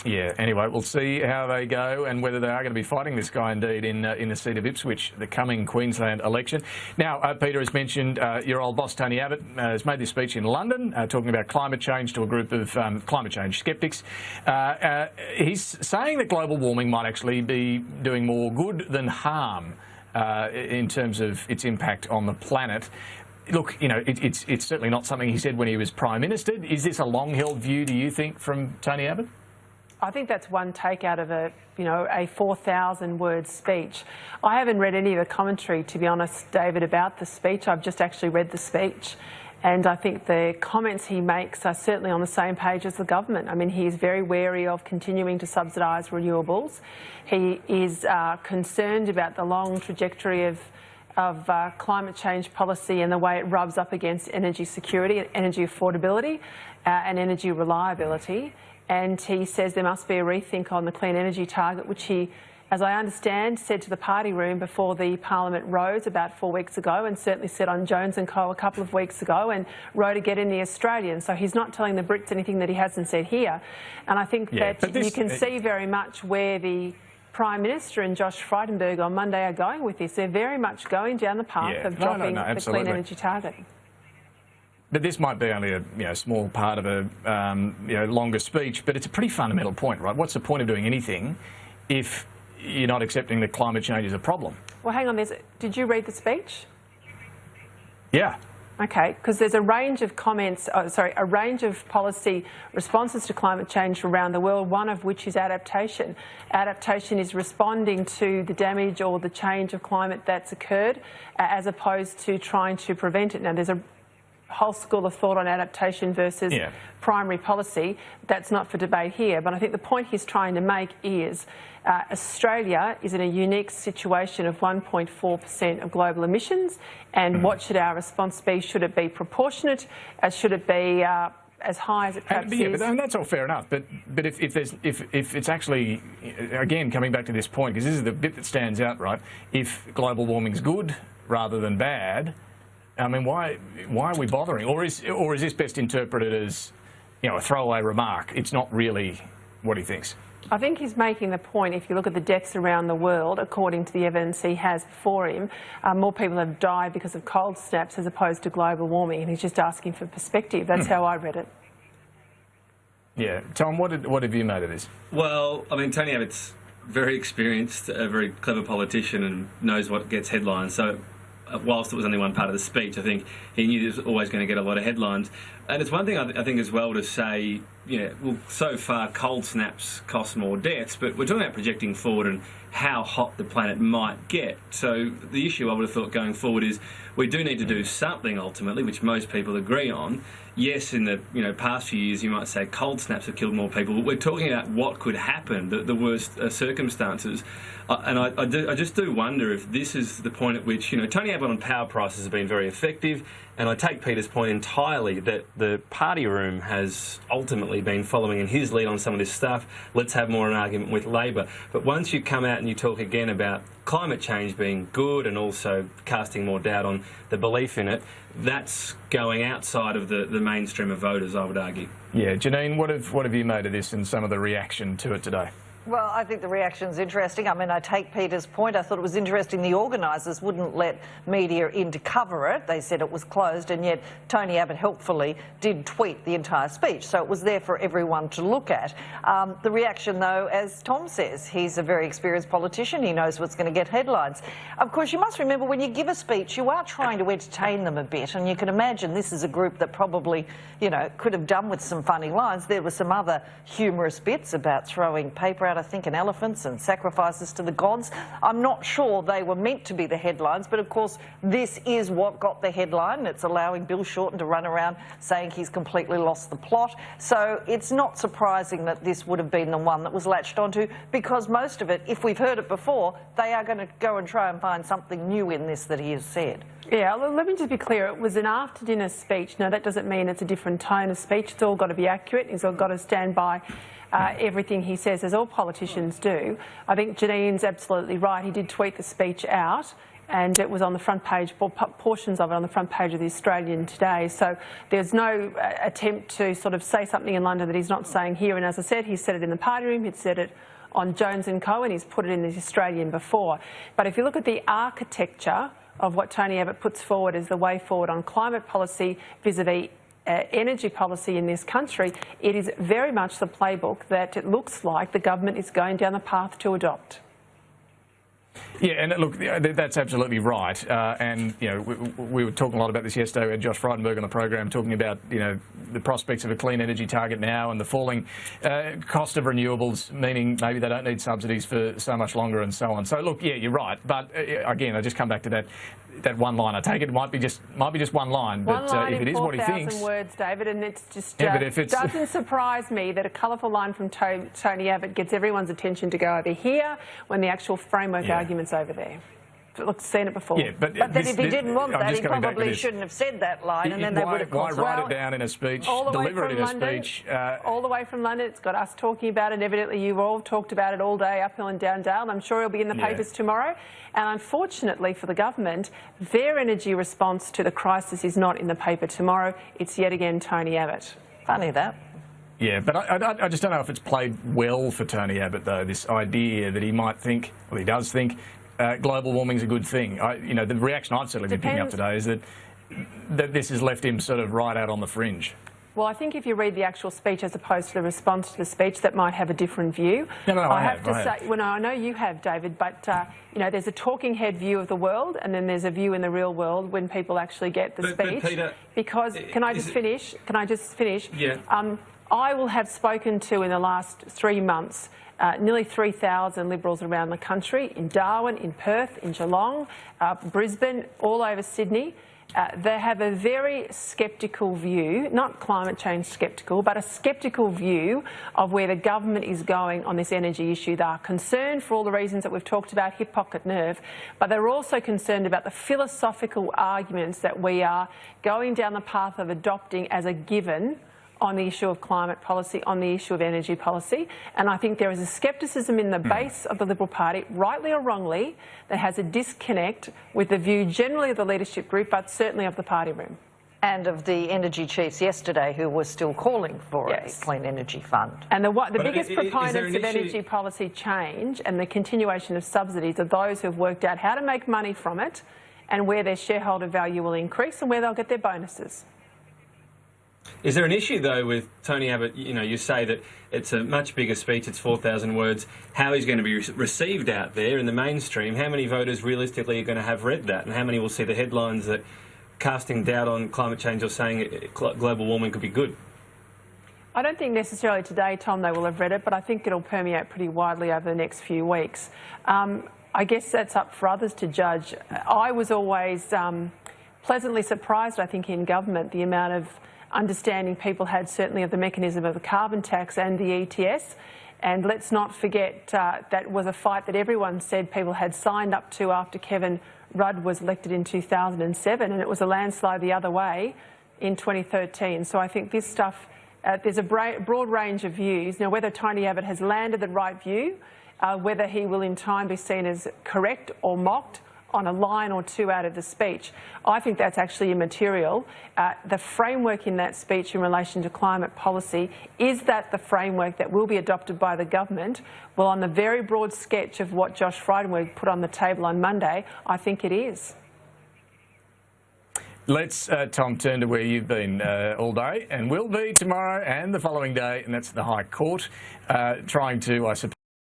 Yeah, anyway, we'll see how they go and whether they are going to be fighting this guy indeed in the seat of Ipswich, the coming Queensland election. Now, Peter has mentioned your old boss, Tony Abbott, has made this speech in London talking about climate change to a group of climate change sceptics. He's saying that global warming might actually be doing more good than harm in terms of its impact on the planet. Look, you know, it's certainly not something he said when he was Prime Minister. Is this a long-held view, do you think, from Tony Abbott? I think that's one take out of a 4,000-word speech. I haven't read any of the commentary, to be honest, David, about the speech. I've just actually read the speech, and I think the comments he makes are certainly on the same page as the government. I mean, he is very wary of continuing to subsidise renewables. He is concerned about the long trajectory of climate change policy and the way it rubs up against energy security, energy affordability and energy reliability. And he says there must be a rethink on the clean energy target, which he, as I understand, said to the party room before the Parliament rose about 4 weeks ago, and certainly said on Jones and Co a couple of weeks ago, and wrote again in The Australian. So he's not telling the Brits anything that he hasn't said here. And I think that you can see very much where the Prime Minister and Josh Frydenberg on Monday are going with this. They're very much going down the path of dropping the clean energy target. But this might be only a small part of a longer speech, but it's a pretty fundamental point, right? What's the point of doing anything if you're not accepting that climate change is a problem? Well, hang on. Did you read the speech? Yeah. Okay, because there's a range of comments, a range of policy responses to climate change around the world, one of which is adaptation. Adaptation is responding to the damage or the change of climate that's occurred as opposed to trying to prevent it. Now, there's a whole school of thought on adaptation versus primary policy. That's not for debate here, but I think the point he's trying to make is Australia is in a unique situation of 1.4% of global emissions, and what should our response be? Should it be proportionate? Should it be as high as it perhaps is? But that's all fair enough. But if it's actually, again, coming back to this point, because this is the bit that stands out, right? If global warming's good rather than bad, I mean, why are we bothering? Or is this best interpreted as, a throwaway remark? It's not really what he thinks. I think he's making the point, if you look at the deaths around the world, according to the evidence he has before him, more people have died because of cold snaps as opposed to global warming, and he's just asking for perspective. That's how I read it. Yeah. Tom, what have you made of this? Well, I mean, Tony Abbott's very experienced, a very clever politician and knows what gets headlines. So whilst it was only one part of the speech, I think he knew he was always going to get a lot of headlines. And it's one thing I think as well to say, well, so far cold snaps cost more deaths, but we're talking about projecting forward and how hot the planet might get. So the issue I would have thought going forward is we do need to do something ultimately, which most people agree on. Yes, in the past few years you might say cold snaps have killed more people, but we're talking about what could happen, the worst circumstances. And I just do wonder if this is the point at which, Tony Abbott on power prices has been very effective, and I take Peter's point entirely that the party room has ultimately been following in his lead on some of this stuff. Let's have more an argument with Labor. But once you come out and you talk again about climate change being good and also casting more doubt on the belief in it, that's going outside of the mainstream of voters, I would argue. Yeah, Janine, what have you made of this and some of the reaction to it today? Well, I think the reaction's interesting. I mean, I take Peter's point. I thought it was interesting the organisers wouldn't let media in to cover it. They said it was closed, and yet Tony Abbott helpfully did tweet the entire speech, so it was there for everyone to look at. The reaction, though, as Tom says, he's a very experienced politician. He knows what's going to get headlines. Of course, you must remember when you give a speech, you are trying to entertain them a bit, and you can imagine this is a group that probably, could have done with some funny lines. There were some other humorous bits about throwing paper out, I think, and elephants and sacrifices to the gods. I'm not sure they were meant to be the headlines, but of course this is what got the headline. It's allowing Bill Shorten to run around saying he's completely lost the plot. So it's not surprising that this would have been the one that was latched onto, because most of it, if we've heard it before, they are going to go and try and find something new in this that he has said. Yeah, let me just be clear. It was an after-dinner speech. Now, that doesn't mean it's a different tone of speech. It's all got to be accurate. He's all got to stand by everything he says, as all politicians do. I think Janine's absolutely right. He did tweet the speech out, and it was on the front page, portions of it on the front page of the Australian today. So there's no attempt to sort of say something in London that he's not saying here. And as I said, he said it in the party room, he'd said it on Jones & Co, and he's put it in the Australian before. But if you look at the architecture of what Tony Abbott puts forward as the way forward on climate policy vis-a-vis energy policy in this country, it is very much the playbook that it looks like the government is going down the path to adopt. Yeah, and look, that's absolutely right. And, you know, we were talking a lot about this yesterday. We had Josh Frydenberg on the program talking about, you know, the prospects of a clean energy target now and the falling cost of renewables, meaning maybe they don't need subsidies for so much longer and so on. So, look, yeah, you're right. But, again, I just come back to that one line. I take it might be just one line, but if it is what he thinks, 4,000 words, David, and it's just yeah, but if it's doesn't surprise me that a colourful line from Tony Abbott gets everyone's attention to go over here when the actual framework argument's over there. Look, seen it before. Yeah, but then if he didn't want that, he probably shouldn't have said that line, and then they would have why write it down in a speech, deliver it in a speech? All the way from London, it's got us talking about it. Evidently, you've all talked about it all day, uphill and down Dale. I'm sure it'll be in the papers tomorrow. And unfortunately for the government, their energy response to the crisis is not in the paper tomorrow. It's yet again Tony Abbott. Funny that. Yeah, but I just don't know if it's played well for Tony Abbott, though, this idea that he might think, well, he does think, global warming's a good thing. You know, the reaction I've certainly been picking up today is that this has left him sort of right out on the fringe. Well, I think if you read the actual speech as opposed to the response to the speech, that might have a different view. No, I have to say, well, no, I know you have, David, but you know, there's a talking head view of the world, and then there's a view in the real world when people actually get the speech. But Peter, because can I just finish? Yeah. I will have spoken to in the last 3 months nearly 3,000 Liberals around the country, in Darwin, in Perth, in Geelong, Brisbane, all over Sydney. They have a very sceptical view, not climate change sceptical, but a sceptical view of where the government is going on this energy issue. They are concerned for all the reasons that we've talked about, hip pocket nerve, but they're also concerned about the philosophical arguments that we are going down the path of adopting as a given on the issue of climate policy, on the issue of energy policy. And I think there is a scepticism in the base of the Liberal Party, rightly or wrongly, that has a disconnect with the view generally of the leadership group, but certainly of the party room. And of the energy chiefs yesterday who were still calling for a clean energy fund. And the biggest proponents of energy policy change and the continuation of subsidies are those who have worked out how to make money from it and where their shareholder value will increase and where they'll get their bonuses. Is there an issue, though, with Tony Abbott? You know, you say that it's a much bigger speech, it's 4,000 words. How he's going to be received out there in the mainstream? How many voters realistically are going to have read that? And how many will see the headlines that casting doubt on climate change or saying global warming could be good? I don't think necessarily today, Tom, they will have read it, but I think it'll permeate pretty widely over the next few weeks. I guess that's up for others to judge. I was always pleasantly surprised, I think, in government, the amount of understanding people had certainly of the mechanism of the carbon tax and the ETS. And let's not forget that was a fight that everyone said people had signed up to after Kevin Rudd was elected in 2007, and it was a landslide the other way in 2013. So I think this stuff, there's a broad range of views. Now, whether Tony Abbott has landed the right view, whether he will in time be seen as correct or mocked on a line or two out of the speech, I think that's actually immaterial. The framework in that speech in relation to climate policy, is that the framework that will be adopted by the government? Well, on the very broad sketch of what Josh Frydenberg put on the table on Monday, I think it is. Let's, Tom, turn to where you've been all day and will be tomorrow and the following day, and that's the High Court, trying to, I suppose,